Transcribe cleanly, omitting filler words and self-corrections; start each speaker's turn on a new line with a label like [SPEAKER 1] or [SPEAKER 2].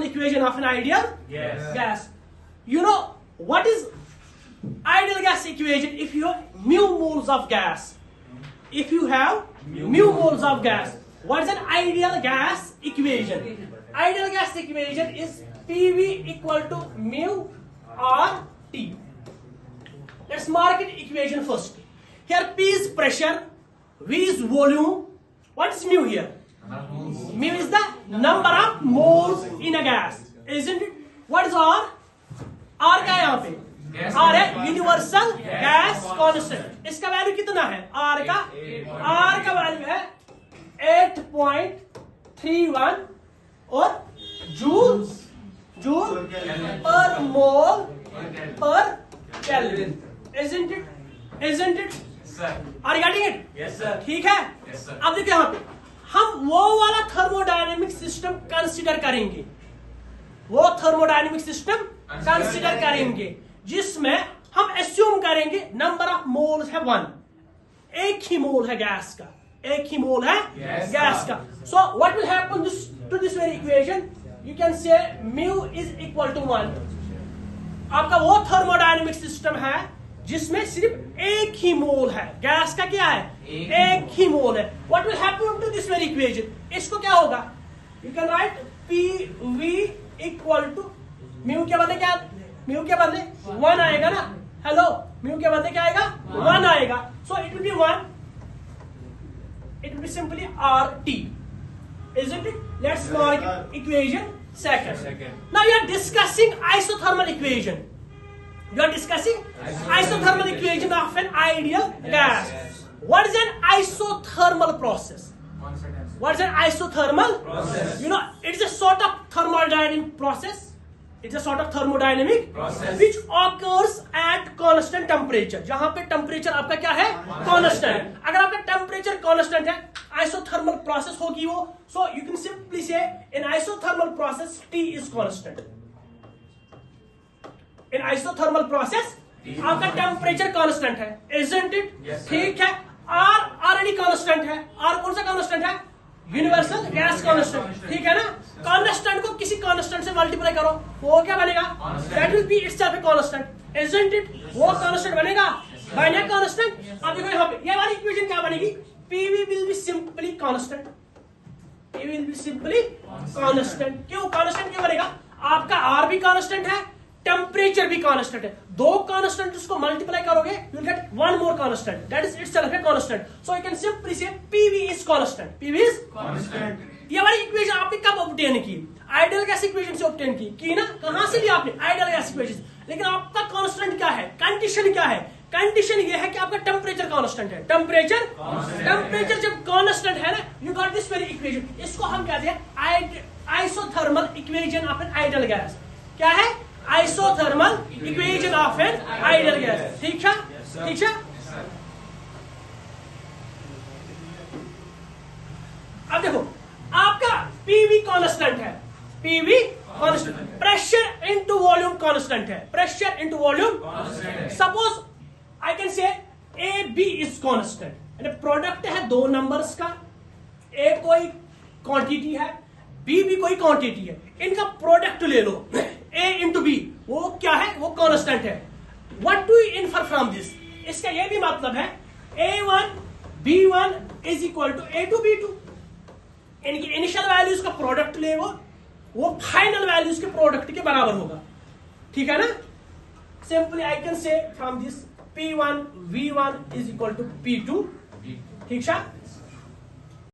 [SPEAKER 1] isothermal equation of an ideal gas. You know what is ideal gas equation? If you have mu moles of gas, if you have mu moles of gas, what is an ideal gas equation? Ideal gas equation is PV equal to mu R T. Let's mark it equation first. Here P is pressure, V is volume. What is mu here? Mu is the number of moles in a gas, isn't it? What is R? R का यहाँ पे R है universal gas constant. इसका value कितना है? R का value है 8.31 और जूल पर मोल पर kelvin. Isn't it? Are you getting it?
[SPEAKER 2] Yes, sir.
[SPEAKER 1] ठीक है.
[SPEAKER 2] Yes, sir.
[SPEAKER 1] अब देखिए यहाँ पे हम वो वाला थर्मोडायनेमिक सिस्टम कंसीडर करेंगे, वो थर्मोडायनेमिक सिस्टम कंसीडर करेंगे जिसमें हम एस्यूम करेंगे नंबर ऑफ मोल्स है 1. एक ही मोल है गैस का, एक ही मोल है गैस का. So what will happen to this very equation? You can say mu is equal to 1. आपका वो थर्मोडायनेमिक सिस्टम है जिसमें सिर्फ एक ही मोल है गैस का. क्या है? एक ही मोल है. What will happen to this very equation? इसको क्या होगा? You can write PV equal to mu के बदले क्या? म्यू के बदले 1 आएगा ना. हेलो, म्यू के बदले क्या आएगा? 1 आएगा. So it will be 1. It will be simply RT. Isn't it? Let's mark equation second. Now you are discussing isothermal equation. You are discussing isothermal equation of an ideal gas. What is an isothermal process? What is an isothermal process? You know, it is a sort of thermodynamic process. It's a sort of thermodynamic process which occurs at constant temperature. जहां पे temperature आपका क्या है? Constant. अगर आपका temperature constant है, isothermal process होगी वो. So you can simply say in isothermal process T is constant. In isothermal process आपका टेम्परेचर कांस्टेंट है, isn't it? ठीक है. R already कांस्टेंट है. R कौन सा कांस्टेंट है? Universal gas constant. ठीक है ना. कांस्टेंट को किसी कांस्टेंट से मल्टीप्लाई करो, वो क्या बनेगा? That will be itself a constant, isn't it? वो कांस्टेंट बनेगा. Binary constant. अब देखो यहाँ पे ये वाली इक्वेशन क्या बनेगी? PV will be simply constant. PV will be simply constant. क्यों कांस्टेंट क्यों बनेगा? आपका R भी कांस्टेंट है, टेम्परेचर भी कांस्टेंट है. दो कांस्टेंट उसको मल्टीप्लाई करोगे you will get one more constant. That is itself a constant. So you can simply से PV is constant. PV is constant. ये वाली इक्वेशन आपने कब ऑब्टेन की? आइडियल गैस इक्वेशन से ऑब्टेन की ना. कहां से लिया आपने? Ideal gas equation. लेकिन आपका कांस्टेंट क्या है? कंडीशन क्या है? कंडीशन ये है कि आपका टेम्परेचर कांस्टेंट है. टेम्परेचर जब कांस्टेंट है ना, you got this very equation. इसको हम कहते हैं isothermal equation of an ideal gas. क्या है? Isothermal equation of an ideal gas. ठीक है. ठीक है. अब देखो आपका PV कांस्टेंट है. PV constant. Pressure into volume constant है. Pressure into volume. Suppose I can say AB is constant. Product है दो नंबर्स का. A कोई क्वांटिटी है, B भी कोई क्वांटिटी है. इनका प्रोडक्ट ले लो A इंटू B. वो क्या है? वो कांस्टेंट है. What do you infer from this? इसका ये भी मतलब है A1 B1 is equal to A2 B2. इनकी इनिशियल वैल्यूज का प्रोडक्ट ले वो फाइनल वैल्यूज के प्रोडक्ट के बराबर होगा. ठीक है ना. Simply I can say from this P1 V1 is equal to P2. ठीक है.